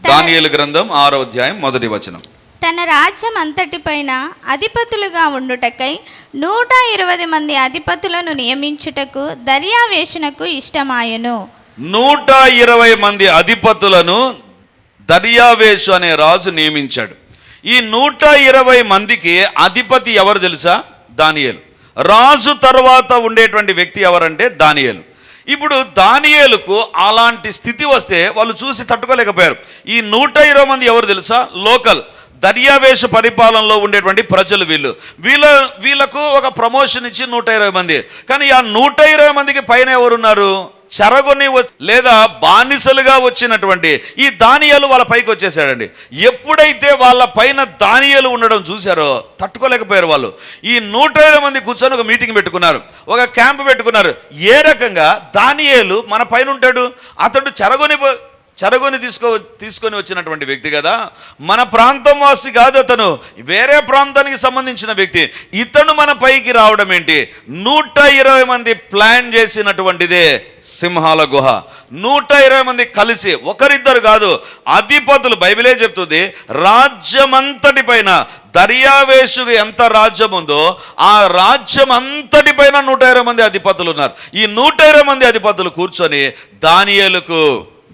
దానియేలు గ్రంథం 6వ అధ్యాయం 1వ వచనం. తన రాజ్యం అంతటిపైన అధిపతులుగా ఉండుటకై 120 మంది అధిపతులను నియమించుటకు దర్యావేషునకు ఇష్టమాయెను. 120 మంది అధిపతులను దర్యావేషు అనే రాజు నియమించాడు. ఈ 120 మందికి అధిపతి ఎవరు తెలుసా? దానియేలు. రాజు తర్వాత ఉండేటువంటి వ్యక్తి ఎవరంటే దానియేలు. ఇప్పుడు దానియేలుకు అలాంటి స్థితి వస్తే వాళ్ళు చూసి తట్టుకోలేకపోయారు. ఈ 120 మంది ఎవరు తెలుసా? లోకల్ దర్యావేషు పరిపాలనలో ఉండేటువంటి ప్రజలు. వీళ్ళకు ఒక ప్రమోషన్ ఇచ్చి 120 మంది. కానీ ఆ 120 మందికి పైన ఎవరున్నారు? చెరగొని లేదా బానిసలుగా వచ్చినటువంటి ఈ దానియేలు వాళ్ళ పైకి వచ్చేసాడండి. ఎప్పుడైతే వాళ్ళ పైన దానియేలు ఉండడం చూశారో తట్టుకోలేకపోయారు వాళ్ళు. ఈ 120 మంది కూర్చొని ఒక మీటింగ్ పెట్టుకున్నారు, ఒక క్యాంప్ పెట్టుకున్నారు. ఏ రకంగా దానియేలు మన పైన ఉంటాడు? అతడు చెరగొని తీసుకొని వచ్చినటువంటి వ్యక్తి కదా, మన ప్రాంతం వాసి కాదు, అతను వేరే ప్రాంతానికి సంబంధించిన వ్యక్తి. ఇతను మన పైకి రావడం ఏంటి? 120 మంది ప్లాన్ చేసినటువంటిదే సింహాల గుహ. 120 మంది కలిసి, ఒకరిద్దరు కాదు, అధిపతులు. బైబిలే చెప్తుంది, రాజ్యమంతటి పైన దర్యావేషుకు ఎంత రాజ్యం ఉందో ఆ రాజ్యం అంతటి పైన 120 మంది అధిపతులు ఉన్నారు. ఈ 120 మంది అధిపతులు కూర్చొని దానియేలుకు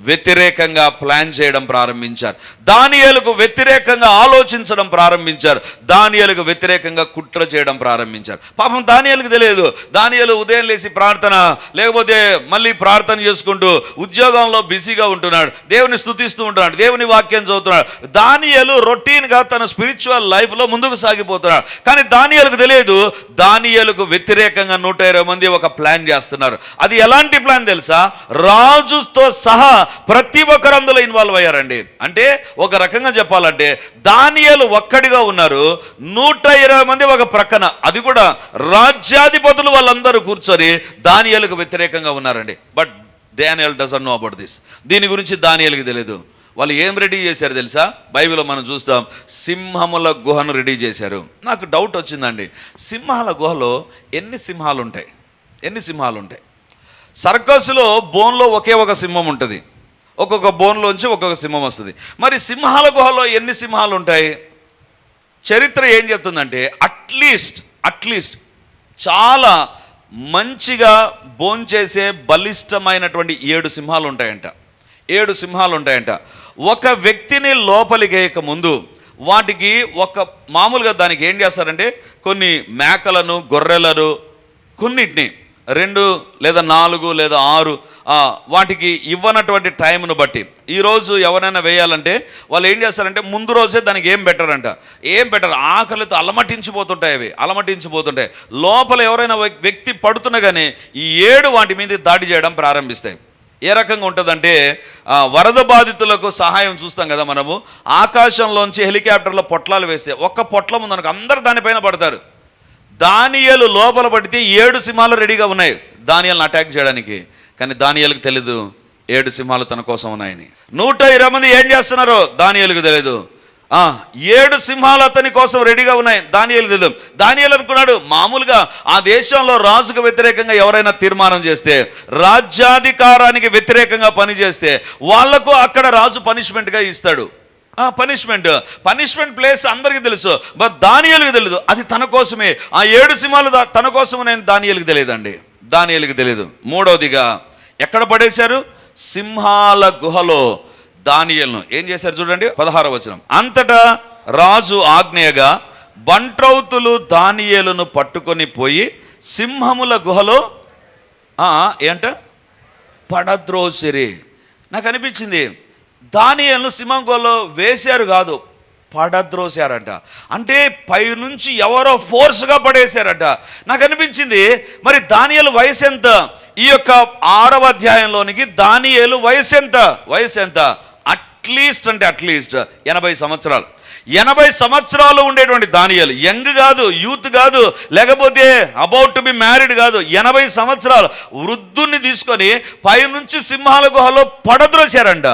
వ్యతిరేకంగా ప్లాన్ చేయడం ప్రారంభించారు. దానియేలుకు వ్యతిరేకంగా ఆలోచించడం ప్రారంభించారు. దానియేలుకు వ్యతిరేకంగా కుట్ర చేయడం ప్రారంభించారు. పాపం దానియేలుకు తెలియదు. దానియేలు ఉదయం లేచి ప్రార్థన, లేకపోతే మళ్ళీ ప్రార్థన చేసుకుంటూ ఉద్యోగంలో బిజీగా ఉంటున్నాడు, దేవుని స్తుతిస్తూ ఉంటున్నాడు, దేవుని వాక్యం చదువుతున్నాడు. దానియేలు రొటీన్గా తన స్పిరిచువల్ లైఫ్లో ముందుకు సాగిపోతున్నాడు. కానీ దానియేలుకు తెలియదు, దానియేలుకు వ్యతిరేకంగా 120 మంది ఒక ప్లాన్ చేస్తున్నారు. అది ఎలాంటి ప్లాన్ తెలుసా? రాజుతో సహా ప్రతి ఒక్కరు అందులో ఇన్వాల్వ్ అయ్యారండి. అంటే ఒక రకంగా చెప్పాలంటే దానియేలు ఒక్కడిగా ఉన్నారు, 120 మంది ఒక ప్రక్కన, అది కూడా రాజ్యాధిపతులు వాళ్ళందరూ కూర్చొని దానియేలుకు వ్యతిరేకంగా ఉన్నారండి. But Daniel doesn't know about this. దీని గురించి దానియేలుకి తెలియదు. వాళ్ళు ఏం రెడీ చేశారు తెలుసా? బైబిల్లో మనం చూస్తాం, సింహముల గుహను రెడీ చేశారు. నాకు డౌట్ వచ్చిందండి, సింహాల గుహలో ఎన్ని సింహాలు ఉంటాయి? సర్కస్లో బోన్లో ఒకే ఒక సింహం ఉంటుంది, ఒక్కొక్క బోన్లోంచి ఒక్కొక్క సింహం వస్తుంది. మరి సింహాల గుహలో ఎన్ని సింహాలు ఉంటాయి? చరిత్ర ఏం చెప్తుందంటే అట్లీస్ట్ చాలా మంచిగా భోంచేసే బలిష్టమైనటువంటి 7 సింహాలు ఉంటాయంట. 7 సింహాలు ఉంటాయంట. ఒక వ్యక్తిని లోపలికేయక ముందు వాటికి మామూలుగా దానికి ఏం చేస్తారంటే కొన్ని మేకలను, గొర్రెలను, కొన్నిటిని 2 లేదా 4 లేదా 6 వాటికి ఇవ్వనటువంటి టైంను బట్టి, ఈరోజు ఎవరైనా వేయాలంటే వాళ్ళు ఏం చేస్తారంటే ముందు రోజే దానికి ఏం పెట్టరు, ఆకలితో అలమటించిపోతుంటాయి. లోపల ఎవరైనా వ్యక్తి పడుతున్నా కానీ ఈ 7 వాటి మీద దాడి చేయడం ప్రారంభిస్తాయి. ఏ రకంగా ఉంటుందంటే వరద బాధితులకు సహాయం చూస్తాం కదా మనము, ఆకాశంలోంచి హెలికాప్టర్లో పొట్లాలు వేస్తే ఒక్క పొట్లం ఉందనుకో అందరు దానిపైన పడతారు. దానియేలు లోపల పడితే 7 సింహాలు రెడీగా ఉన్నాయి దానియేలుని అటాక్ చేయడానికి. కానీ దానియేలుకు తెలీదు 7 సింహాలు తన కోసం ఉన్నాయని. 120 మంది ఏం చేస్తున్నారో దానియేలుకు తెలియదు. 7 సింహాలు అతని కోసం రెడీగా ఉన్నాయి, దానియేలుకు తెలియదు. దానియేలు అనుకున్నాడు, మామూలుగా ఆ దేశంలో రాజుకు వ్యతిరేకంగా ఎవరైనా తీర్మానం చేస్తే, రాజ్యాధికారానికి వ్యతిరేకంగా పనిచేస్తే వాళ్లకు అక్కడ రాజు పనిష్మెంట్గా ఇస్తాడు. పనిష్మెంట్ ప్లేస్ అందరికీ తెలుసు, బట్ దానియేలుకు తెలియదు. అది తన కోసమే. ఆ 7 సింహాలు తన కోసం నేను దానియేలుకు తెలియదండి. దానియేలుకు తెలియదు. మూడవదిగా ఎక్కడ పడేశారు? సింహాల గుహలో దానియేలును ఏం చేశారు చూడండి, 16వ వచనం. అంతటా రాజు ఆజ్ఞగా బంట్రౌతులు దానియేలును పట్టుకొని పోయి సింహముల గుహలో పడద్రోసిరి. నాకు అనిపించింది దానియేలును సింహం గుహలో వేశారు కాదు, పడద్రోశారట. అంటే పైనుంచి ఎవరో ఫోర్స్గా పడేశారట. నాకు అనిపించింది మరి దానియేలు వయసు ఎంత? ఈ యొక్క 6వ అధ్యాయంలోనికి దానియేలు వయసు ఎంత? అట్లీస్ట్ 80 సంవత్సరాలు. 80 సంవత్సరాలు ఉండేటువంటి దానియేలు, యంగ్ కాదు, యూత్ కాదు, లేకపోతే అబౌట్ టు బి మ్యారీడ్ కాదు, 80 సంవత్సరాలు వృద్ధుని తీసుకొని పైనుంచి సింహాల గుహలో పడద్రోశారంట.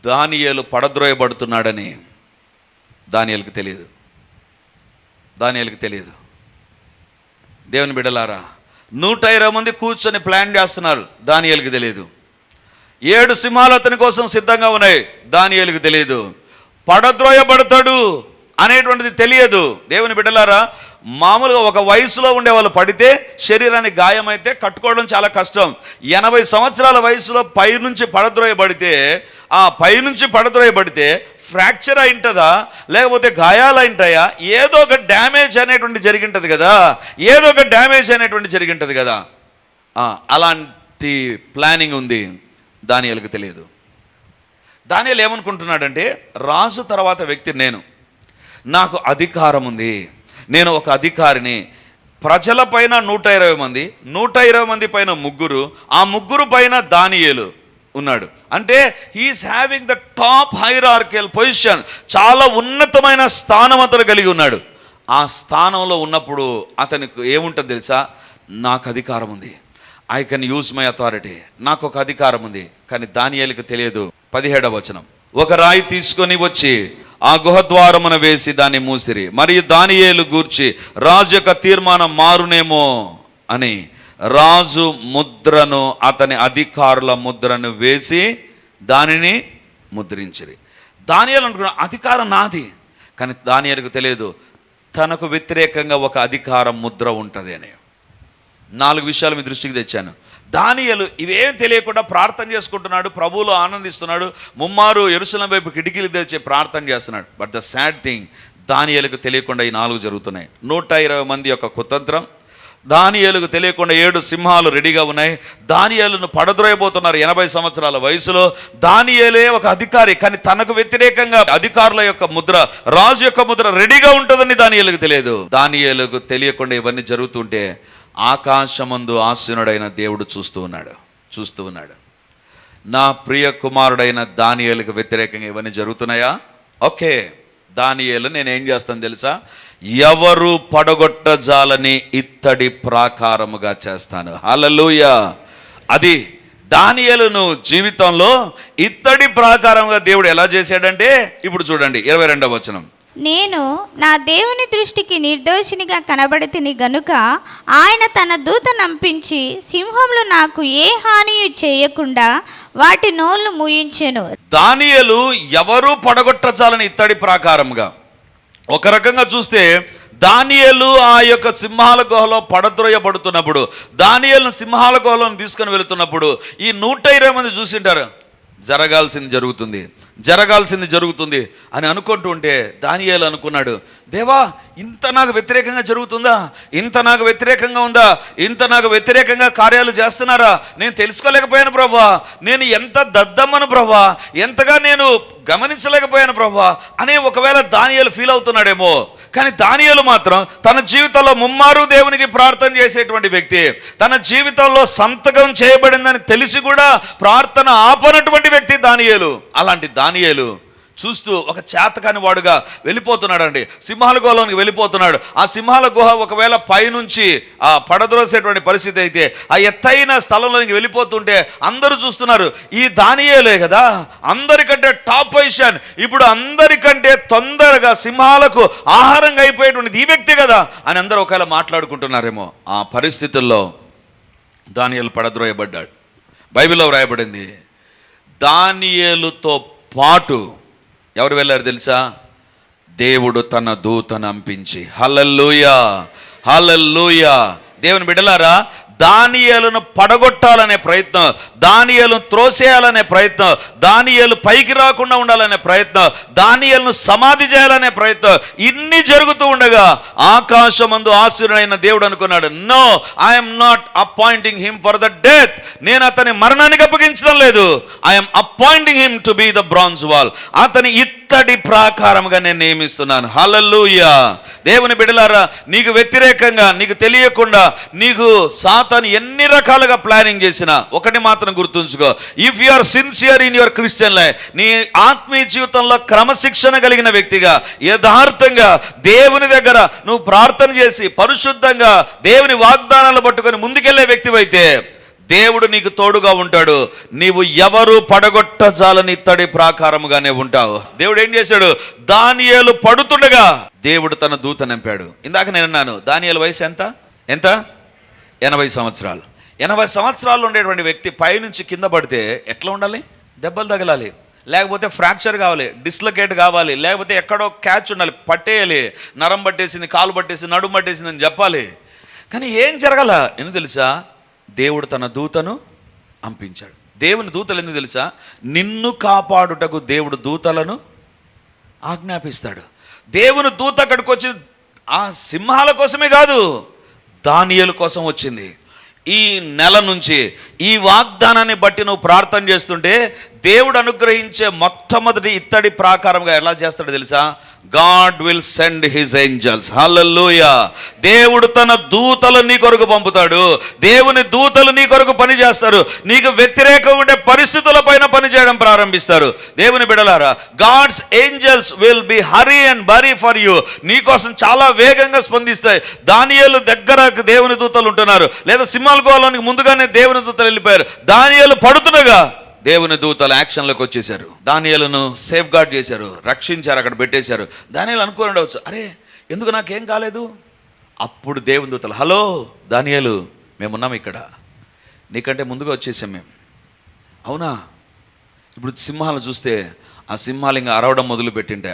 దానియేలు పడద్రోయబడుతున్నాడని దానియేలుకు తెలియదు. దేవుని బిడ్డలారా, 120 మంది కూర్చొని ప్లాన్ చేస్తున్నారు, దానియేలుకు తెలియదు. 7 సింహాలు అతని కోసం సిద్ధంగా ఉన్నాయి, దానియేలుకు తెలియదు. పడద్రోయబడతాడు అనేటువంటిది తెలియదు. దేవుని బిడ్డలారా, మామూలుగా ఒక వయసులో ఉండే వాళ్ళు పడితే శరీరానికి గాయమైతే కట్టుకోవడం చాలా కష్టం. 80 సంవత్సరాల వయసులో పైనుంచి పడద్రోయబడితే ఫ్రాక్చర్ అయింటుందా, లేకపోతే గాయాలు అయింటాయా, ఏదో ఒక డ్యామేజ్ అనేటువంటి జరిగింటుంది కదా. అలాంటి ప్లానింగ్ ఉంది. దానియేలుకు తెలియదు. దానియేలు ఏమనుకుంటున్నాడంటే, రాజు తర్వాత వ్యక్తి నాకు అధికారం ఉంది, నేను ఒక అధికారిని. ప్రజల పైన 120 మంది, 120 మంది పైన 3, ఆ 3 పైన దానియేలు ఉన్నాడు. అంటే he's having the top hierarchical position, చాలా ఉన్నతమైన స్థానం అతను కలిగి ఉన్నాడు. ఆ స్థానంలో ఉన్నప్పుడు అతనికి ఏముంటుంది తెలుసా? నాకు అధికారం ఉంది, I can use my authority, నాకు ఒక అధికారం ఉంది. కానీ దానియేలుకు తెలియదు. 17వ వచనం, ఒక రాయి తీసుకొని వచ్చి ఆ గుహద్వారమున వేసి దాన్ని మూసిరి. మరియు దానియేలు గూర్చి రాజు యొక్క తీర్మానం మారునేమో అని రాజు ముద్రను, అతని అధికారుల ముద్రను వేసి దానిని ముద్రించిరి. దానియేలు అనుకున్న అధికారం నాది. కానీ దానియేలుకు తెలియదు తనకు వ్యతిరేకంగా ఒక అధికారం ముద్ర ఉంటుంది అని. 4 విషయాలు మీ దృష్టికి తెచ్చాను. దానియేలు ఇవేం తెలియకుండా ప్రార్థన చేసుకుంటున్నాడు, ప్రభువులో ఆనందిస్తున్నాడు, ముమ్మారు యెరూషలేము వైపు కిటికీలు తెచ్చి ప్రార్థన చేస్తున్నాడు. బట్ ద సాడ్ థింగ్, దానియేలుకు తెలియకుండా ఈ 4 జరుగుతున్నాయి. 120 మంది యొక్క కుతంత్రం, దానియేలుకు తెలియకుండా 7 సింహాలు రెడీగా ఉన్నాయి. దానియేలును పడద్రోయబోతున్నారు 80 సంవత్సరాల వయసులో. దానియేలే ఒక అధికారి, కానీ తనకు వ్యతిరేకంగా అధికారుల యొక్క ముద్ర, రాజు యొక్క ముద్ర రెడీగా ఉంటుందని దానియేలుకు తెలియదు. దానియేలుకు తెలియకుండా ఇవన్నీ జరుగుతుంటే ఆకాశమందు ఆసీనుడైన దేవుడు చూస్తూ ఉన్నాడు. నా ప్రియ కుమారుడైన దానియేలుకు వ్యతిరేకంగా ఇవన్నీ జరుగుతున్నాయా? ఓకే, దానియేలు నేనేం చేస్తాను తెలుసా? ఎవరు పడగొట్టజాలని ఇత్తడి ప్రాకారముగా చేస్తాను. హల్లెలూయా. అది దానియేలును జీవితంలో ఇత్తడి ప్రాకారంగా దేవుడు ఎలా చేశాడంటే, ఇప్పుడు చూడండి 22వ వచనం, నేను నా దేవుని దృష్టికి నిర్దోషినిగా కనబడితిని గనుక ఆయన తన దూత నంపించి సింహములు నాకు ఏ హానియు చేయకుండా వాటి నోళ్లు మూయించెను. దానియేలు ఎవరు పడగొట్టచాలని ఇత్తడి ప్రాకారంగా. ఒక రకంగా చూస్తే దానియేలు ఆ యొక్క సింహాల గుహలో పడద్రోయబడుతున్నప్పుడు, దానియేలును సింహాల గుహలోని తీసుకొని వెళుతున్నప్పుడు ఈ 120 మంది చూసింటారు, జరగాల్సింది జరుగుతుంది అని అనుకుంటూ ఉంటే దానియేలు అనుకున్నాడు, దేవా ఇంత నాకు వ్యతిరేకంగా జరుగుతుందా, ఇంత నాకు వ్యతిరేకంగా ఉందా, ఇంత నాకు వ్యతిరేకంగా కార్యాలు చేస్తున్నారా, నేను తెలుసుకోలేకపోయాను ప్రభా, నేను ఎంత దద్దమ్మను ప్రభా, ఎంతగా నేను గమనించలేకపోయాను ప్రభా అనే ఒకవేళ దానియేలు ఫీల్ అవుతున్నాడేమో. కానీ దానియేలు మాత్రం తన జీవితంలో ముమ్మారు దేవునికి ప్రార్థన చేసేటువంటి వ్యక్తి, తన జీవితంలో సంతకం చేయబడిందని తెలిసి కూడా ప్రార్థన ఆపనటువంటి వ్యక్తి దానియేలు. అలాంటి దానియేలు చూస్తూ ఒక చేతకాని వాడుగా వెళ్ళిపోతున్నాడండి, సింహాల గుహలోనికి వెళ్ళిపోతున్నాడు. ఆ సింహాల గుహ ఒకవేళ పైనుంచి ఆ పడద్రోసేటువంటి పరిస్థితి అయితే ఆ ఎత్తైన స్థలంలోనికి వెళ్ళిపోతుంటే అందరూ చూస్తున్నారు, ఈ దానియేలే కదా అందరికంటే టాప్ పొజిషన్, ఇప్పుడు అందరికంటే తొందరగా సింహాలకు ఆహారంగా అయిపోయేటువంటిది ఈ వ్యక్తి కదా అని అందరూ ఒకవేళ మాట్లాడుకుంటున్నారేమో. ఆ పరిస్థితుల్లో దానియేలు పడద్రోయబడ్డాడు. బైబిల్లో వ్రాయబడింది, దానియేలుతో పాటు ఎవరు వెళ్ళారు తెలుసా? దేవుడు తన దూతను పంపించి. హల్లెలూయా, హల్లెలూయా. దేవుని బిడ్డలారా, దానియేలును పడగొట్టాలనే ప్రయత్నం, దానియేలును త్రోసేయాలనే ప్రయత్నం, దానియేలు పైకి రాకుండా ఉండాలనే ప్రయత్నం, దానియేలును సమాధి చేయాలనే ప్రయత్నం, ఇన్ని జరుగుతూ ఉండగా ఆకాశమందు ఆశీనుడైన దేవుడు అనుకున్నాడు, no, I'm not appointing him for the death. నేను అతని మరణానికి అప్పగించడం లేదు, I'm appointing him to be the bronze wall. అతని ఇత్తడి ప్రాకారంగా నేను నియమిస్తున్నాను. హల్లెలూయా. దేవుని బిడ్డలారా, నీకు వ్యతిరేకంగా, నీకు తెలియకుండా నీకు సాతాను ఎన్ని రకాలుగా ప్లానింగ్ చేసినా ఒకటి మాత్రం గుర్తుంచుకో, if you are sincere in your Christian life, నీ ఆత్మీయ జీవితంలో క్రమశిక్షణ కలిగిన వ్యక్తిగా, యథార్థంగా దేవుని దగ్గర నువ్వు ప్రార్థన చేసి పరిశుద్ధంగా దేవుని వాగ్దానాలు పట్టుకొని ముందుకెళ్లే వ్యక్తివైతే దేవుడు నీకు తోడుగా ఉంటాడు. నీవు ఎవరు పడగొట్టజాలని ఇత్తడి ప్రాకారముగానే ఉంటావు. దేవుడు ఏం చేశాడు? దానియేలు పడుతుండగా దేవుడు తన దూత నింపాడు. ఇందాక నేను అన్నాను, దానియేలు వయసు ఎంత 80 సంవత్సరాలు. 80 సంవత్సరాలు ఉండేటువంటి వ్యక్తి పైనుంచి కింద పడితే ఎట్లా ఉండాలి? దెబ్బలు తగలాలి, లేకపోతే ఫ్రాక్చర్ కావాలి, డిస్లొకేట్ కావాలి, లేకపోతే ఎక్కడో క్యాచ్ ఉండాలి, పట్టేయాలి, నరం పట్టేసింది, కాలు పట్టేసింది, నడుము పట్టేసింది అని చెప్పాలి. కానీ ఏం జరగాల? ఎందుకు తెలుసా? దేవుడు తన దూతను పంపించాడు. దేవుని దూతలు ఎందుకు తెలుసా? నిన్ను కాపాడుటకు దేవుడు దూతలను ఆజ్ఞాపిస్తాడు. దేవుని దూత అక్కడికి వచ్చి ఆ సింహాల కోసమే కాదు, దానియేలు కోసం వచ్చింది. ఈ నెల నుంచి ఈ వాగ్దానాన్ని బట్టి నువ్వు ప్రార్థన చేస్తుంటే దేవుడు అనుగ్రహించే మొట్టమొదటి ఇత్తడి ప్రాకారంగా ఎలా చేస్తాడో తెలుసా? God will send his angels. Hallelujah. దేవుడు తన దూతలు నీ కొరకు పంపుతాడు. దేవుని దూతలు నీ కొరకు పని చేస్తారు. నీకు వ్యతిరేకంగా ఉండే పరిస్థితుల పైన పనిచేయడం ప్రారంభిస్తారు. దేవుని బిడలారా, God's angels will be hurry and bury for you. నీ కోసం చాలా వేగంగా స్పందిస్తాయి. దానియేలు దగ్గర దేవుని దూతలు ఉంటున్నారు, లేదా సింహాల గుహలోనికి ముందుగానే దేవుని దూతలు వెళ్ళిపోయారు. దానియేలు పడుతుండగా దేవుని దూతలు యాక్షన్లోకి వచ్చేసారు. దానియేలును సేఫ్ గార్డ్ చేశారు, రక్షించారు, అక్కడ పెట్టేశారు. దానియేలు అనుకుని ఉండవచ్చు, అరే ఎందుకు నాకేం కాలేదు? అప్పుడు దేవుని దూతలు, హలో దానియేలు, మేమున్నాం ఇక్కడ, నీకంటే ముందుగా వచ్చేసాం మేము. అవునా? ఇప్పుడు సింహాలు చూస్తే ఆ సింహాలు ఇంకా అరవడం మొదలు పెట్టింటే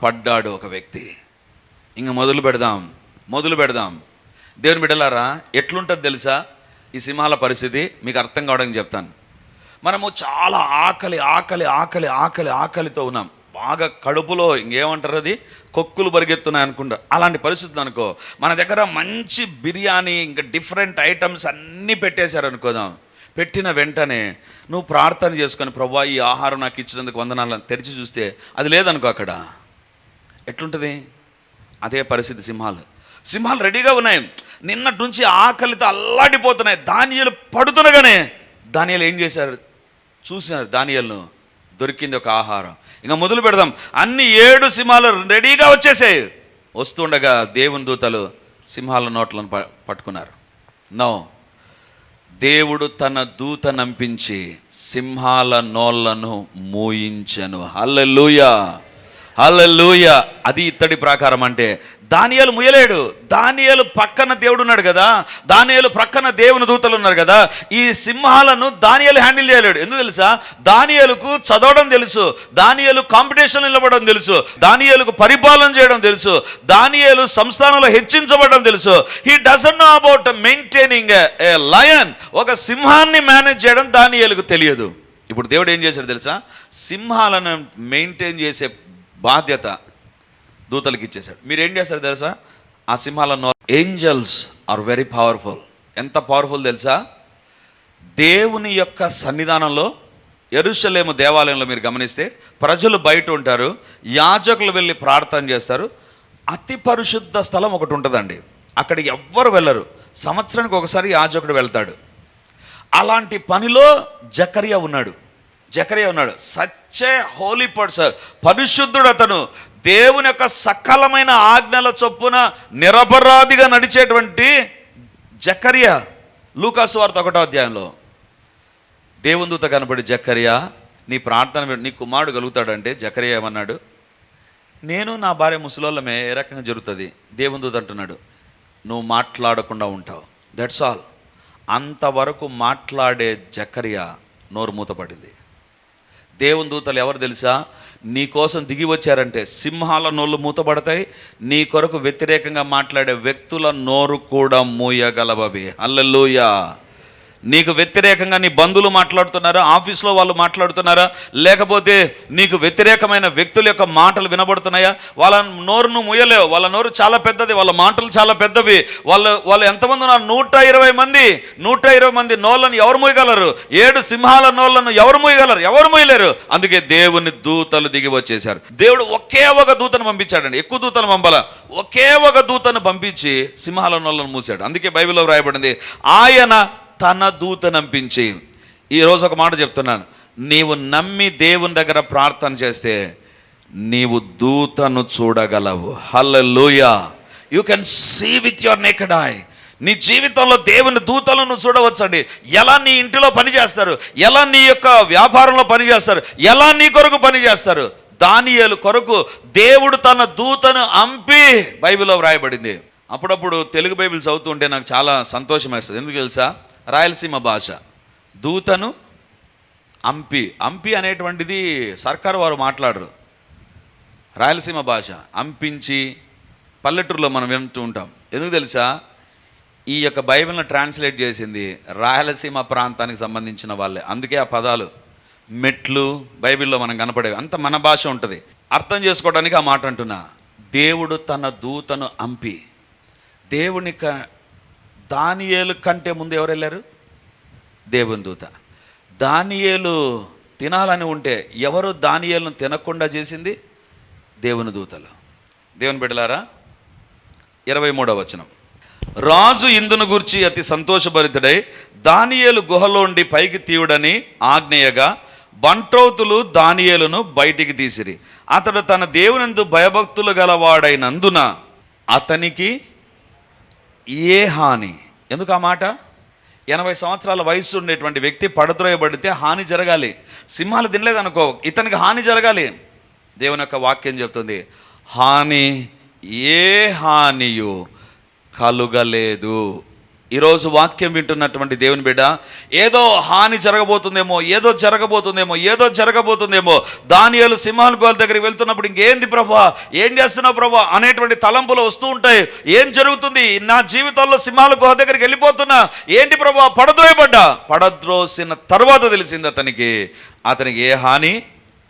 పడ్డాడు ఒక వ్యక్తి, ఇంకా మొదలు పెడదాం. దేవుని బిడ్డలారా, ఎట్లుంటుంది తెలుసా ఈ సింహాల పరిస్థితి? మీకు అర్థం కావడానికి చెప్తాను. మనము చాలా ఆకలితో ఉన్నాం, బాగా కడుపులో ఇంకేమంటారు, అది కొక్కులు పరిగెత్తున్నాయి అనుకుంటా. అలాంటి పరిస్థితులు అనుకో, మన దగ్గర మంచి బిర్యానీ ఇంకా డిఫరెంట్ ఐటమ్స్ అన్నీ పెట్టేశారు అనుకోదాం. పెట్టిన వెంటనే నువ్వు ప్రార్థన చేసుకొని, ప్రభువా ఈ ఆహారం నాకు ఇచ్చినందుకు వందనాలు తెరిచి చూస్తే అది లేదనుకో, అక్కడ ఎట్లుంటుంది? అదే పరిస్థితి. సింహాలు రెడీగా ఉన్నాయి, నిన్నటి నుంచి ఆకలితో అల్లాడిపోతున్నాయి. దానియేలు పడుతునగానే దానియేలు ఏం చేశారు? చూసినారు దానియేలును, దొరికింది ఒక ఆహారం. ఇంకా మొదలు పెడదాం. అన్ని 7 సింహాలు రెడీగా వచ్చేసాయి. వస్తుండగా దేవుని దూతలు సింహాల నోట్లను పట్టుకున్నారు. నో, దేవుడు తన దూత నంపించి సింహాల నోళ్లను మూయించెను. హల్లెలూయా. అది ఇత్తడి ప్రాకారం అంటే. దానియేలు ముయ్యలేడు. దానియేలు పక్కన దేవుడు ఉన్నాడు కదా, దానియేలు ప్రక్కన దేవుని దూతలు ఉన్నారు కదా. ఈ సింహాలను దానియేలు హ్యాండిల్ చేయలేడు. ఎందుకు తెలుసా? దానియేలుకు చదవడం తెలుసు, దానియేలు కాంపిటీషన్ నిలబడడం తెలుసు, దానియేలుకు పరిపాలన చేయడం తెలుసు, దానియేలు సంస్థానంలో హెచ్చించబడడం తెలుసు. He doesn't know about maintaining A lion. ఒక సింహాన్ని మేనేజ్ చేయడం దానియేలుకు తెలియదు. ఇప్పుడు దేవుడు ఏం చేశాడు తెలుసా? సింహాలను మెయింటైన్ చేసే బాధ్యత దూతలకు ఇచ్చేశాడు. మీరు ఏం చేస్తారు తెలుసా? ఆ సింహాలను, ఏంజల్స్ ఆర్ వెరీ పవర్ఫుల్. ఎంత పవర్ఫుల్ తెలుసా? దేవుని యొక్క సన్నిధానంలో యెరూషలేము దేవాలయంలో మీరు గమనిస్తే ప్రజలు బయట ఉంటారు, యాజకులు వెళ్ళి ప్రార్థన చేస్తారు. అతి పరిశుద్ధ స్థలం ఒకటి ఉంటుందండి, అక్కడికి ఎవ్వరు వెళ్ళరు. సంవత్సరానికి ఒకసారి యాజకుడు వెళ్తాడు. అలాంటి పనిలో జకరియా ఉన్నాడు. సచ్ ఏ హోలీ పర్సన్, పరిశుద్ధుడు అతను. దేవుని యొక్క సకలమైన ఆజ్ఞల చొప్పున నిరపరాధిగా నడిచేటువంటి జకరియా. లూకాసు వార్త 1వ అధ్యాయంలో దేవుని దూత కనబడి, జకరియా నీ ప్రార్థన నీ కుమారుడు కలుగుతాడంటే జకరియా ఏమన్నాడు? నేను నా భార్య ముసలోళ్ళమే, ఏ రకంగా జరుగుతుంది? దేవుని దూత అంటున్నాడు, నువ్వు మాట్లాడకుండా ఉంటావు. That's all. అంతవరకు మాట్లాడే జకరియా నోరు మూతపడింది. దేవుని దూతలు ఎవరు తెలుసా? నీ కోసం దిగి వచ్చారంటే సింహాల నోళ్ళు మూతపడతాయి, నీ కొరకు వ్యతిరేకంగా మాట్లాడే వ్యక్తుల నోరు కూడా మూయగలవవి. హల్లెలూయా. నీకు వ్యతిరేకంగా నీ బంధువులు మాట్లాడుతున్నారా, ఆఫీస్లో వాళ్ళు మాట్లాడుతున్నారా, లేకపోతే నీకు వ్యతిరేకమైన వ్యక్తుల యొక్క మాటలు వినబడుతున్నాయా? వాళ్ళ నోరును ముయ్యలేవు. వాళ్ళ నోరు చాలా పెద్దది, వాళ్ళ మాటలు చాలా పెద్దవి. వాళ్ళు ఎంతమంది ఉన్నారు? 120 మంది నోళ్ళను ఎవరు మూయగలరు? 7 సింహాల నోళ్ళను ఎవరు మూయగలరు? ఎవరు మూయలేరు. అందుకే దేవుని దూతలు దిగి వచ్చేశారు. దేవుడు ఒకే ఒక దూతను పంపించాడండి, ఎక్కువ దూతను పంపాల. ఒకే ఒక దూతను పంపించి సింహాల నోళ్ళను మూసాడు. అందుకే బైబిల్లో వ్రాయబడింది, ఆయన తన దూత నంపించి. ఈరోజు ఒక మాట చెప్తున్నాను, నీవు నమ్మి దేవుని దగ్గర ప్రార్థన చేస్తే నీవు దూతను చూడగలవు. Hallelujah. You can see with your naked eye. నీ జీవితంలో దేవుని దూతలను చూడవచ్చండి. ఎలా నీ ఇంటిలో పనిచేస్తారు, ఎలా నీ యొక్క వ్యాపారంలో పనిచేస్తారు, ఎలా నీ కొరకు పనిచేస్తారు. దానియేలు కొరకు దేవుడు తన దూతను అంపి బైబిల్లో వ్రాయబడింది. అప్పుడప్పుడు తెలుగు బైబిల్ చదువుతుంటే నాకు చాలా సంతోషం వేస్తుంది. ఎందుకు తెలుసా? రాయలసీమ భాష. దూతను అంపి అనేటువంటిది సర్కారు వారు మాట్లాడరు. రాయలసీమ భాష అంపించి పల్లెటూరులో మనం వింటూ ఉంటాం. ఎందుకు తెలుసా? ఈ యొక్క బైబిల్ని ట్రాన్స్లేట్ చేసింది రాయలసీమ ప్రాంతానికి సంబంధించిన వాళ్ళే. అందుకే ఆ పదాలు మెట్లు బైబిల్లో మనం కనపడేవి. అంత మన భాష ఉంటుంది. అర్థం చేసుకోవడానికి ఆ మాట అంటున్నా. దేవుడు తన దూతను అంపి, దేవుని దానియేలు కంటే ముందు ఎవరు వెళ్ళారు? దేవుని దూత. దానియేలు తినాలని ఉంటే ఎవరు దానియేలును తినకుండా చేసింది? దేవుని దూతలు. దేవుని బిడ్డలారా, 23వ వచనం. రాజు ఇందును గూర్చి అతి సంతోషభరితుడై దానియేలు గుహలోండి పైకి తీయుడని ఆజ్ఞయగా బంట్రౌతులు దానియేలును బయటికి తీసిరి. అతడు తన దేవునందు భయభక్తులు గలవాడైనందున అతనికి ఏ హాని. ఎందుకు ఆ మాట? 80 సంవత్సరాల వయసు ఉండేటువంటి వ్యక్తి పడద్రోయబడితే హాని జరగాలి. సింహాలు తినలేదనుకో, ఇతనికి హాని జరగాలి. దేవుని యొక్క వాక్యం చెప్తుంది, హాని ఏ హానియు కలుగలేదు. ఈరోజు వాక్యం వింటున్నటువంటి దేవుని బిడ్డ, ఏదో హాని జరగబోతుందేమో, ఏదో జరగబోతుందేమో. దానియేలు సింహాల గోల దగ్గరికి వెళ్తున్నప్పుడు ఇంకేంది ప్రభా, ఏం చేస్తున్నావు ప్రభా అనేటువంటి తలంపులు వస్తూ ఉంటాయి. ఏం జరుగుతుంది నా జీవితంలో? సింహాల గుహ దగ్గరికి వెళ్ళిపోతున్నా, ఏంటి ప్రభా? పడద్రోసిన తర్వాత తెలిసింది అతనికి ఏ హాని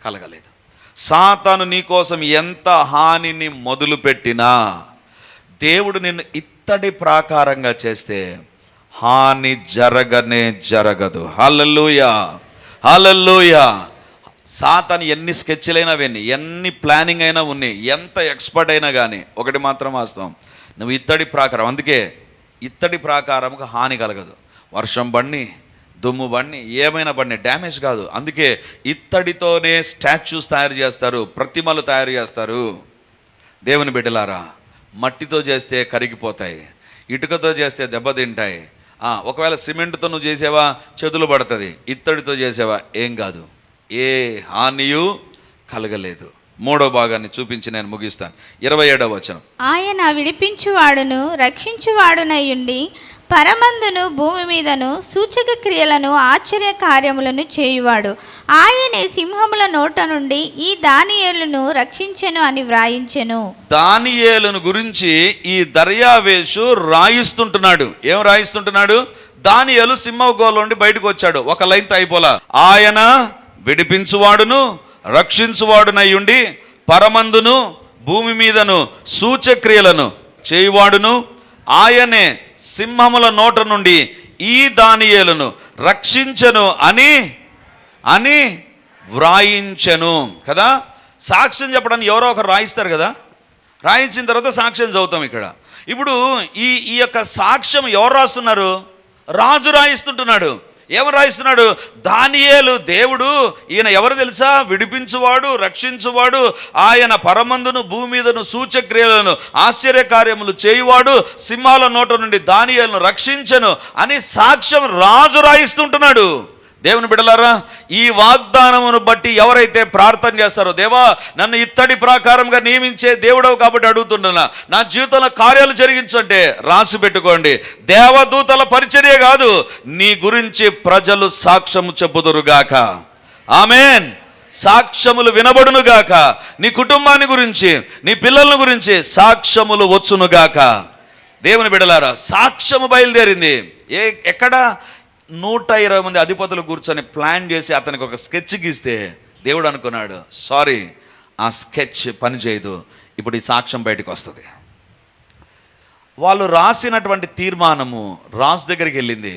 కలగలేదు. సాతాను నీకోసం ఎంత హానిని మొదలుపెట్టినా దేవుడు నిన్ను ఇత్తడి ప్రాకారంగా చేస్తే హాని జరగనే జరగదు. హల్లెలూయా, హల్లెలూయా. సాతాను ఎన్ని స్కెచ్లైనా విని, ఎన్ని ప్లానింగ్ అయినా ఉన్నాయి, ఎంత ఎక్స్పర్ట్ అయినా కానీ ఒకటి మాత్రం వాస్తవం, నువ్వు ఇత్తడి ప్రాకారం. అందుకే ఇత్తడి ప్రాకారంకు హాని కలగదు. వర్షం బండి, దుమ్ము బండి, ఏమైనా బండి డ్యామేజ్ కాదు. అందుకే ఇత్తడితోనే స్టాచ్యూస్ తయారు చేస్తారు, ప్రతిమలు తయారు చేస్తారు. దేవుని బిడ్డలారా, మట్టితో చేస్తే కరిగిపోతాయి, ఇటుకతో చేస్తే దెబ్బతింటాయి. ఒకవేళ సిమెంట్తో నువ్వు చేసేవా చేతులు పడుతుంది, ఇత్తడితో చేసేవా ఏం కాదు, ఏ హానియు కలగలేదు. 3వ భాగాన్ని చూపించి నేను ముగిస్తాను. 27వ వచనం. ఆయన విడిపించువాడును రక్షించువాడునయుండి పరమందును భూమి మీదను సూచక క్రియలను ఆశ్చర్య కార్యములను చేయువాడు. ఆయనే సింహముల నోట నుండి ఈ దానియేలును రక్షించెను అని వ్రాయించెను. దానియేలును గురించి ఈ దర్యావేషు రాయిస్తుంటున్నాడు. ఏం రాయిస్తుంటున్నాడు? దానియేలు సింహ గోల నుండి బయటకు వచ్చాడు. ఒక లైన్తో అయిపోలా. ఆయన విడిపించువాడును రక్షించువాడునయ్యుండి పరమందును భూమి మీదను సూచక్రియలను చేయువాడును ఆయనే సింహముల నోట నుండి ఈ దానియేలును రక్షించెను అని వ్రాయించెను కదా. సాక్ష్యం చెప్పడానికి ఎవరో ఒకరు రాయిస్తారు కదా, రాయించిన తర్వాత సాక్ష్యం చదువుతాం. ఇక్కడ ఇప్పుడు ఈ యొక్క సాక్ష్యం ఎవరు రాస్తున్నారు? రాజు రాయిస్తుంటున్నాడు. ఏమని రాయిస్తున్నాడు? దానియేలు దేవుడు, ఈయన ఎవరు తెలుసా? విడిపించువాడు, రక్షించువాడు, ఆయన పరమందును భూమి మీదను సూచక్రియలను ఆశ్చర్యకార్యములు చేయువాడు, సింహాల నోట నుండి దానియేలును రక్షించెను అని సాక్ష్యం రాజు రాయిస్తుంటున్నాడు. దేవుని బిడ్డలారా, ఈ వాగ్దానమును బట్టి ఎవరైతే ప్రార్థన చేస్తారో, దేవా నన్ను ఇత్తడి ప్రాకారంగా నియమించే దేవుడవు కాబట్టి అడుగుతుంటున్నా, నా జీవితంలో కార్యాలు జరిగించంటే రాసి పెట్టుకోండి. దేవదూతల పరిచర్య కాదు, నీ గురించి ప్రజలు సాక్ష్యము చెప్పుదురుగాక. ఆమేన్. సాక్ష్యములు వినబడునుగాక. నీ కుటుంబాన్ని గురించి, నీ పిల్లల గురించి సాక్ష్యములు వచ్చునుగాక. దేవుని బిడ్డలారా, సాక్ష్యము బయలుదేరింది. ఎక్కడ? 120 మంది అధిపతులు కూర్చొని ప్లాన్ చేసి అతనికి ఒక స్కెచ్ గీస్తే దేవుడు అనుకున్నాడు, సారీ, ఆ స్కెచ్ పని చేయదు, ఇప్పుడు ఈ సాక్ష్యం బయటకు వస్తుంది. వాళ్ళు రాసినటువంటి తీర్మానము రాజు దగ్గరికి వెళ్ళింది.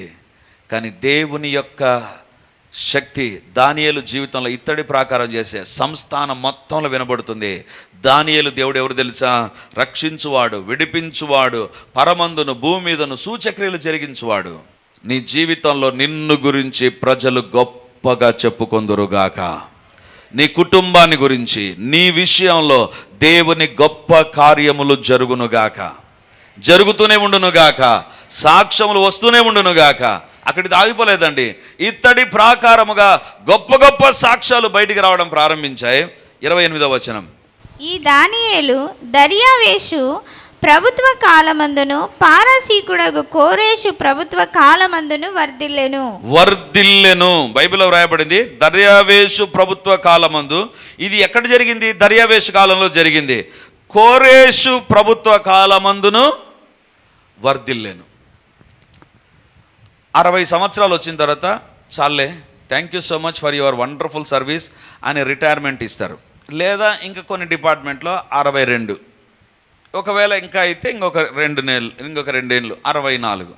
కానీ దేవుని యొక్క శక్తి దానియేలు జీవితంలో ఇత్తడి ప్రాకారం చేసే సంస్థానం మొత్తంలో వినబడుతుంది. దానియేలు దేవుడు ఎవరు తెలుసా? రక్షించువాడు, విడిపించువాడు, పరమందును భూమి మీదను సూచక్రియలు జరిగించువాడు. నీ జీవితంలో నిన్ను గురించి ప్రజలు గొప్పగా చెప్పుకొందురుగాక. నీ కుటుంబాన్ని గురించి, నీ విషయంలో దేవుని గొప్ప కార్యములు జరుగునుగాక, జరుగుతూనే ఉండునుగాక, సాక్ష్యములు వస్తూనే ఉండునుగాక. అక్కడికి ఆగిపోలేదండి. ఇత్తడి ప్రాకారముగా గొప్ప గొప్ప సాక్ష్యాలు బయటికి రావడం ప్రారంభించాయి. 28వ వచనం. ఈ దానియేలు దర్యావేషు ప్రభుత్వ కాలమందును పారసీకుడగు కోరేషు ప్రభుత్వ కాలమందును వర్ధిల్లెను. బైబిల్లో వ్రాయబడింది దర్యావేషు ప్రభుత్వ కాలమందు. ఇది ఎక్కడ జరిగింది? దర్యావేషు కాలంలో జరిగింది. కోరేషు ప్రభుత్వ కాలమందును వర్ధిల్లెను. 60 సంవత్సరాలు వచ్చిన తర్వాత చాలే, thank you so much for your wonderful service అని రిటైర్మెంట్ ఇస్తారు. లేదా ఇంకా కొన్ని డిపార్ట్మెంట్లో 62, ఒకవేళ ఇంకా అయితే ఇంకొక 2 ఏళ్ళు 64.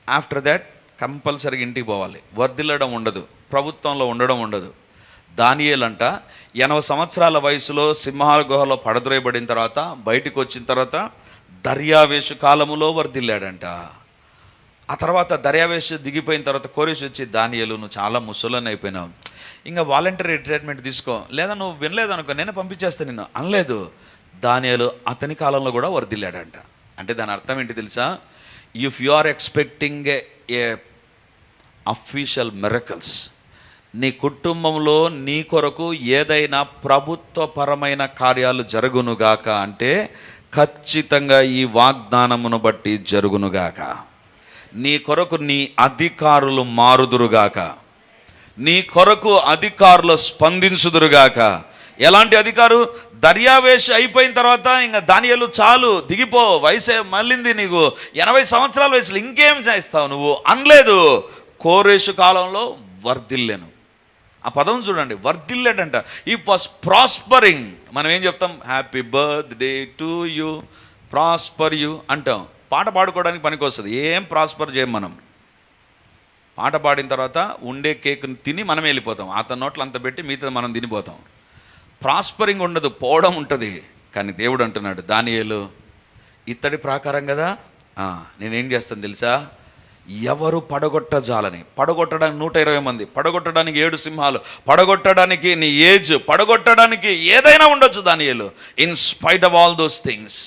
ఆఫ్టర్ దాట్ కంపల్సరీగా ఇంటికి పోవాలి. వర్ధిల్లడం ఉండదు, ప్రభుత్వంలో ఉండడం ఉండదు. దానియేలు అంట 80 సంవత్సరాల వయసులో సింహాల గుహలో పడద్రోయబడిన తర్వాత బయటికి వచ్చిన తర్వాత దర్యావేషు కాలములో వర్ధిల్లాడంట. ఆ తర్వాత దర్యావేషు దిగిపోయిన తర్వాత కోరేషు వచ్చి, దానియేలు నువ్వు చాలా ముసలని అయిపోయినావు, ఇంకా వాలంటరీ రిటైర్మెంట్ తీసుకో, లేదా నువ్వు వినలేదు అనుకో నేను పంపించేస్తాను నిన్ను అనలేదు. దానియేలు అతని కాలంలో కూడా వర్ధిల్లాడంట. అంటే దాని అర్థం ఏంటి తెలుసా? If you are expecting a official miracles, నీ కుటుంబంలో నీ కొరకు ఏదైనా ప్రభుత్వపరమైన కార్యాలు జరుగునుగాక అంటే ఖచ్చితంగా ఈ వాగ్దానమును బట్టి జరుగునుగాక. నీ కొరకు నీ అధికారులు మారుదురుగాక, నీ కొరకు అధికారులు స్పందించుదురుగాక. ఎలాంటి అధికారు? దర్యావేషు అయిపోయిన తర్వాత ఇంకా దానియేలు చాలు దిగిపో, వయసే మళ్ళింది, నీకు 80 సంవత్సరాల వయసులో ఇంకేం చేస్తావు నువ్వు అనలేదు. కోరేషు కాలంలో వర్ధిల్లెను. ఆ పదం చూడండి, వర్ధిల్లేడంట. ఈ వాస్ ప్రాస్పరింగ్. మనం ఏం చెప్తాం? Happy birthday to you, prosper you అంటాం. పాట పాడుకోవడానికి పనికి వస్తుంది. ఏం ప్రాస్పర్ చేయం మనం. పాట పాడిన తర్వాత ఉండే కేక్ని తిని మనం వెళ్ళిపోతాం. అతని నోట్లు అంత పెట్టి మిగతా మనం తినిపోతాం. ప్రాస్పరింగ్ ఉండదు, పోవడం ఉంటుంది. కానీ దేవుడు అంటున్నాడు, దానియేలు ఇత్తడి ప్రాకారం కదా, నేనేం చేస్తాను తెలుసా? ఎవరు పడగొట్టజాలని. పడగొట్టడానికి 120 మంది, పడగొట్టడానికి 7 సింహాలు, పడగొట్టడానికి నీ ఏజ్, పడగొట్టడానికి ఏదైనా ఉండొచ్చు. దానియేలు in spite of all those things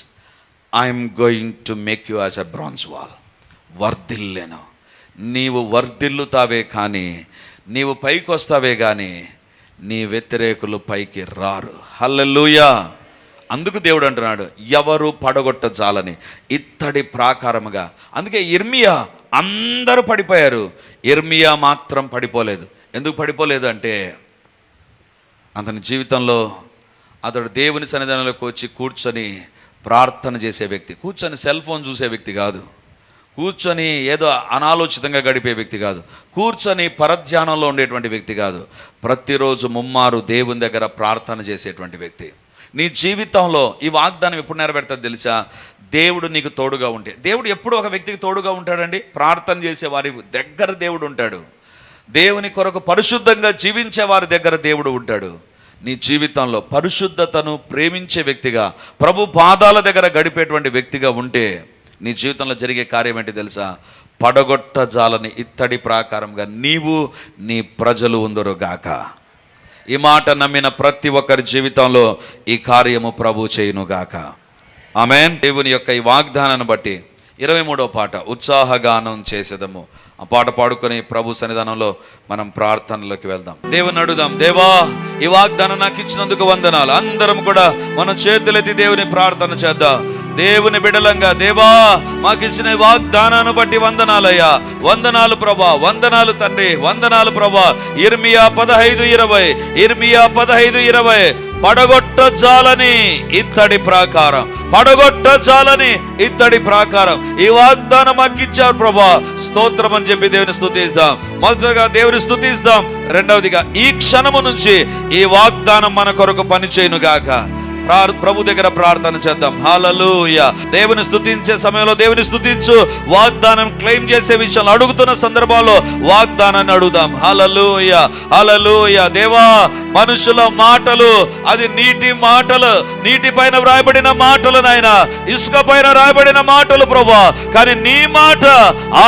I'm going to make you as a bronze wall. వర్ధిల్లెను. నీవు వర్ధిల్లుతావే కానీ, నీవు పైకి వస్తావే కానీ నీ వ్యతిరేకులు పైకి రారు. హల్లెలూయా. అందుకు దేవుడు అంటున్నాడు, ఎవరు పడగొట్టజాలని ఇత్తడి ప్రాకారముగా. అందుకే ఇర్మియా అందరూ పడిపోయారు, ఇర్మియా మాత్రం పడిపోలేదు. ఎందుకు పడిపోలేదు అంటే అతని జీవితంలో అతడు దేవుని సన్నిధానంలోకి వచ్చి కూర్చొని ప్రార్థన చేసే వ్యక్తి, కూర్చొని సెల్ ఫోన్ చూసే వ్యక్తి కాదు, కూర్చొని ఏదో అనాలోచితంగా గడిపే వ్యక్తి కాదు, కూర్చొని పరధ్యానంలో ఉండేటువంటి వ్యక్తి కాదు. ప్రతిరోజు ముమ్మారు దేవుని దగ్గర ప్రార్థన చేసేటువంటి వ్యక్తి. నీ జీవితంలో ఈ వాగ్దానం ఎప్పుడు నెరవేరుతుంది తెలుసా? దేవుడు నీకు తోడుగా ఉంటే. దేవుడు ఎప్పుడు ఒక వ్యక్తికి తోడుగా ఉంటాడండి? ప్రార్థన చేసే వారి దగ్గర దేవుడు ఉంటాడు. దేవుని కొరకు పరిశుద్ధంగా జీవించే వారి దగ్గర దేవుడు ఉంటాడు. నీ జీవితంలో పరిశుద్ధతను ప్రేమించే వ్యక్తిగా, ప్రభు పాదాల దగ్గర గడిపేటువంటి వ్యక్తిగా ఉంటే నీ జీవితంలో జరిగే కార్యం ఏంటి తెలుసా? పడగొట్టజాలని ఇత్తడి ప్రాకారంగా నీవు నీ ప్రజలు ఉందరుగాక. ఈ మాట నమ్మిన ప్రతి ఒక్కరి జీవితంలో ఈ కార్యము ప్రభు చేయునుగాక. ఆమేన్. దేవుని యొక్క ఈ వాగ్దానాన్ని బట్టి 23వ పాట ఉత్సాహగానం చేసేదము. ఆ పాట పాడుకొని ప్రభు సన్నిధానంలో మనం ప్రార్థనలోకి వెళ్దాం. దేవుని అడుగుదాం, దేవా ఈ వాగ్దానం నాకు ఇచ్చినందుకు వందనాలు. అందరం కూడా మన చేతులెత్తి దేవుని ప్రార్థన చేద్దాం. దేవుని బిడలంగా, దేవా మాకు ఇచ్చిన వాగ్దానాన్ని బట్టి వందనాలయ్యా, వందనాలు ప్రభా, వందనాలు తండ్రి, వందనాలు ప్రభా. ఇర్మియా 15:20 పడగొట్టజాలని ఇత్తడి ప్రాకారం, పడగొట్టజాలని ఇత్తడి ప్రాకారం. ఈ వాగ్దానం మాకు ఇచ్చారు ప్రభా, స్తోత్రం అని చెప్పి దేవుని స్తుతిస్తాం. మొదటగా దేవుని స్తుతిస్తాం, రెండవదిగా ఈ క్షణము నుంచి ఈ వాగ్దానం మన కొరకు పనిచేయునుగాక. ప్రభు దగ్గర ప్రార్థన చేద్దాం. హల్లెలూయా. దేవుని స్తుతించే సమయంలో దేవుని స్తుతించు, వాగ్దానం క్లెయిమ్ చేసే విషయాలు అడుగుతున్న సందర్భాల్లో వాగ్దానాన్ని అడుగుదాం. హల్లెలూయా, హల్లెలూయా. దేవా మనుషుల మాటలు అది నీటి మాటలు, నీటి పైన వ్రాయబడిన మాటలు నాయన, ఇసుక పైన రాయబడిన మాటలు ప్రభా. కానీ నీ మాట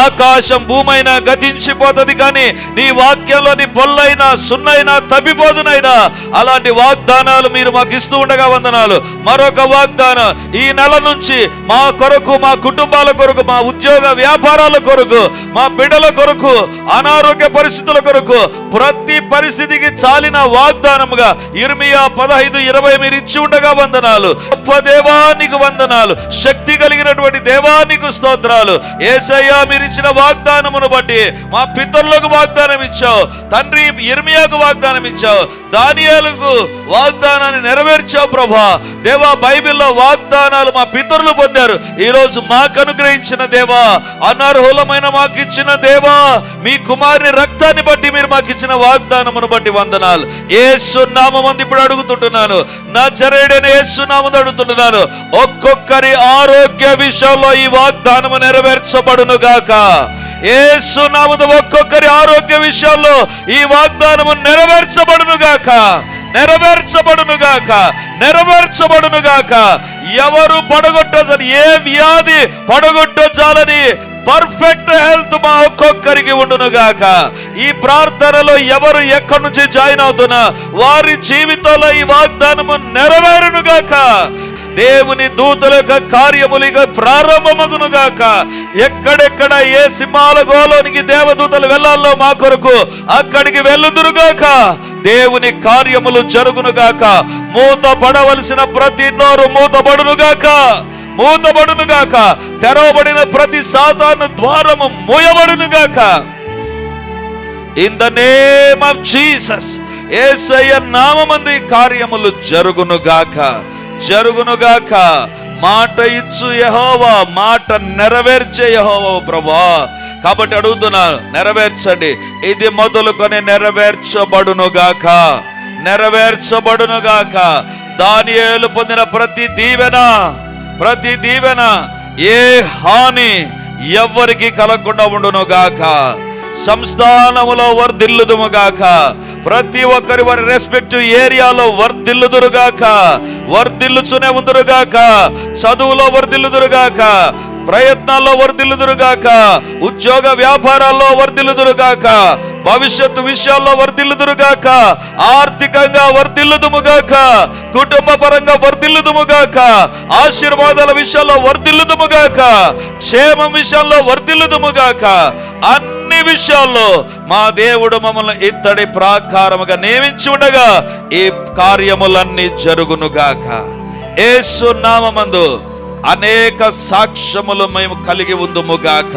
ఆకాశం భూమైనా గతించిపోతుంది, కానీ నీ వాక్యంలోని పొల్లైనా సున్నైనా తప్పిపోదునైనా. అలాంటి వాగ్దానాలు మీరు మాకు ఇస్తూ ఉండగా వందనాలు. మరొక వాగ్దానం, ఈ నెల నుంచి మా కొరకు, మా కుటుంబాల కొరకు, మా ఉద్యోగ వ్యాపారాల కొరకు, మా బిడ్డల కొరకు, అనారోగ్య పరిస్థితుల కొరకు, ప్రతి పరిస్థితికి చాలిన వాగ్దానం వాగ్దానముగా ఇర్మియా 15:20 మీరు ఇచ్చి ఉండగా వందనాలు. గొప్ప దేవానికి వందనాలు. శక్తి కలిగినటువంటి దేవానికి స్తోత్రాలు. యేసయ్యా, మీరు ఇచ్చిన వాగ్దానమును బట్టి మా పితరులకు వాగ్దానం ఇచ్చావు తండ్రి, ఇర్మియాకు వాగ్దానం ఇచ్చావు, దానియేలుకు వాగ్దానాన్ని నెరవేర్చావు ప్రభా. దేవా, బైబిల్లో వాగ్దానాలు మా పితరులు పొందారు. ఈరోజు మాకు అనుగ్రహించిన దేవా, అనర్హులమైన మాకు ఇచ్చిన దేవా, మీ కుమారుని రక్తాన్ని బట్టి మీరు మాకు ఇచ్చిన వాగ్దానమును బట్టి వందనాలు. యేసు నామమున ఇప్పుడు అడుగుతుంటున్నాను, నజరేయుడైన యేసు నామమున అడుగుతుంటున్నాను, ఒక్కొక్కరి ఆరోగ్య విషయంలో ఈ వాగ్దానము నెరవేర్చబడును గాక. యేసు నామమున ఒక్కొక్కరి ఆరోగ్య విషయాల్లో ఈ వాగ్దానము నెరవేర్చబడును గాక, నెరవేర్చబడును గాక, నెరవేర్చబడును గాక. ఎవరు పడగొట్టజాలని, ఏ వ్యాధి పడగొట్టజాలని పర్ఫెక్ట్ హెల్త్ మా ఒక్కొక్కరికి ఉండును గాక. ఈ ప్రార్థనలో ఎవరు ఎక్కడి నుంచి జాయిన్ అవుతున్నా వారి జీవితంలో ఈ వాగ్దానము నెరవేరును గాక. దేవుని దూతల యొక్క కార్యములుగా ప్రారంభమగును గాక. ఎక్కడెక్కడ ఏ సింహాల గోలోనికి దేవదూతలు వెళ్ళాలో మా కొరకు అక్కడికి వెళ్ళుదురుగాక. దేవుని కార్యములు జరుగునుగాక. మూత పడవలసిన ప్రతి నోరు మూతబడునుగాక, మూతబడునుగాక. తెరవబడిన ప్రతి సాతాను ద్వారము మూయబడునుగాక. In the name of Jesus, యేసయ్య నామమందు ఈ కార్యములు జరుగునుగాక, జరుగునుగాక. మాట ఇచ్చు యెహోవా, మాట నెరవేర్చే యెహోవా ప్రభువా. కాబట్టి అడుగుతున్నాను, నెరవేర్చండి. ఇది మొదలుకొని నెరవేర్చబడునుగాక, నెరవేర్చబడునుగాక. దానియేలు పొందిన ప్రతి దీవెన, ప్రతి దీవెన, ఏ హాని ఎవ్వరికి కలగకుండా ఉండునుగాక. సంస్థానములో వర్ధిల్లుదుముగాక. ప్రతి ఒక్కరి వారి రెస్పెక్టివ్ ఏరియాలో వర్ధిల్లుదురుగాక, వర్ధిల్లుచునే ఉందురుగాక. చదువులో వర్ధిల్లుదురుగాక, ప్రయత్నాల్లో వర్ధిల్లుదురుగాక, ఉద్యోగ వ్యాపారాల్లో వర్ధిల్లుదురుగాక, భవిష్యత్తు విషయాల్లో వర్ధిల్లుదురుగాక, ఆర్థికంగా వర్ధిల్లుదుముగాక, కుటుంబ పరంగా వర్ధిల్లుదుముగాక, ఆశీర్వాదాల విషయాల్లో వర్ధిల్లుదుముగాక, క్షేమం విషయాల్లో వర్ధిల్లుదుముగాక. అన్ని విషయాల్లో మా దేవుడు మమ్మల్ని ఇత్తడి ప్రాకారముగా నియమించి ఉండగా ఈ కార్యములన్నీ జరుగునుగాక. యేసు నామమందు అనేక సాక్ష్యములు మేము కలిగి ఉందుముగాక,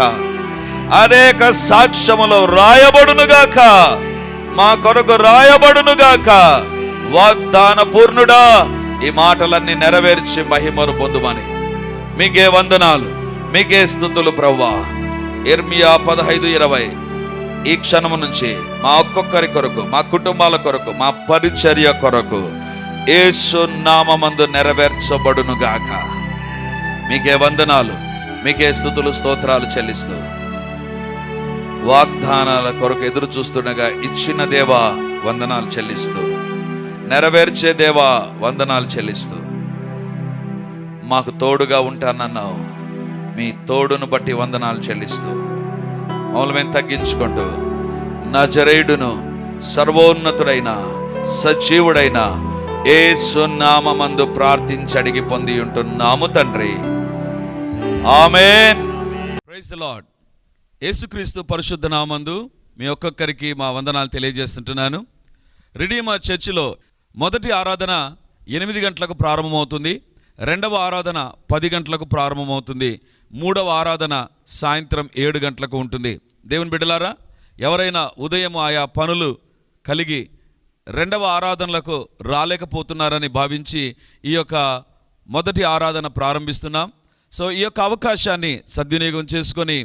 అనేక సాక్ష్యములు రాయబడునుగాక, మా కొరకు రాయబడునుగాక. వాగ్దాన పూర్ణుడా, ఈ మాటలన్నీ నెరవేర్చి మహిమను పొందుమని మీకే వందనాలు, మీకే స్తుతులు ప్రభువా. ఇర్మియా 15:20 ఈ క్షణము నుంచి మా ఒక్కొక్కరి కొరకు, మా కుటుంబాల కొరకు, మా పరిచర్య కొరకు యేసు నామమందు నెరవేర్చబడునుగాక. మీకే వందనాలు, మీకే స్తుతులు స్తోత్రాలు చెల్లిస్తూ, వాగ్దానాల కొరకు ఎదురు చూస్తుండగా ఇచ్చిన దేవా వందనాలు చెల్లిస్తూ, నెరవేర్చే దేవా వందనాలు చెల్లిస్తూ, మాకు తోడుగా ఉంటానన్నావు, మీ తోడును బట్టి వందనాలు చెల్లిస్తూ మమ్మల్ని మేము తగ్గించుకుంటూ నజరేయుడును సర్వోన్నతుడైన సజీవుడైన యేసు నామమందు ప్రార్థించి అడిగి పొంది ఉంటున్నాము తండ్రి, ఆమేన్. Praise the lord. యేసుక్రీస్తు పరిశుద్ధ నామందు మీ ఒక్కొక్కరికి మా వందనాలు తెలియజేస్తుంటున్నాను. రిడీమర్ చర్చిలో మొదటి ఆరాధన 8 గంటలకు ప్రారంభమవుతుంది, రెండవ ఆరాధన 10 గంటలకు ప్రారంభమవుతుంది, మూడవ ఆరాధన సాయంత్రం 7 గంటలకు ఉంటుంది. దేవుని బిడ్డలారా, ఎవరైనా ఉదయం ఆయా పనులు కలిగి రెండవ ఆరాధనలకు రాలేకపోతున్నారని భావించి ఈ యొక్క మొదటి ఆరాధన ప్రారంభిస్తున్నాం. సో ఈ యొక్క అవకాశాన్ని సద్వినియోగం చేసుకొని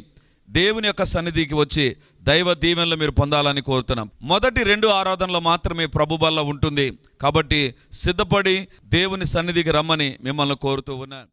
దేవుని యొక్క సన్నిధికి వచ్చి దైవ దీవెనలు మీరు పొందాలని కోరుతున్నాం. మొదటి 2 ఆరాధనలు మాత్రమే ప్రభు బల్ల ఉంటుంది. కాబట్టి సిద్ధపడి దేవుని సన్నిధికి రమ్మని మిమ్మల్ని కోరుతూ ఉన్నాను.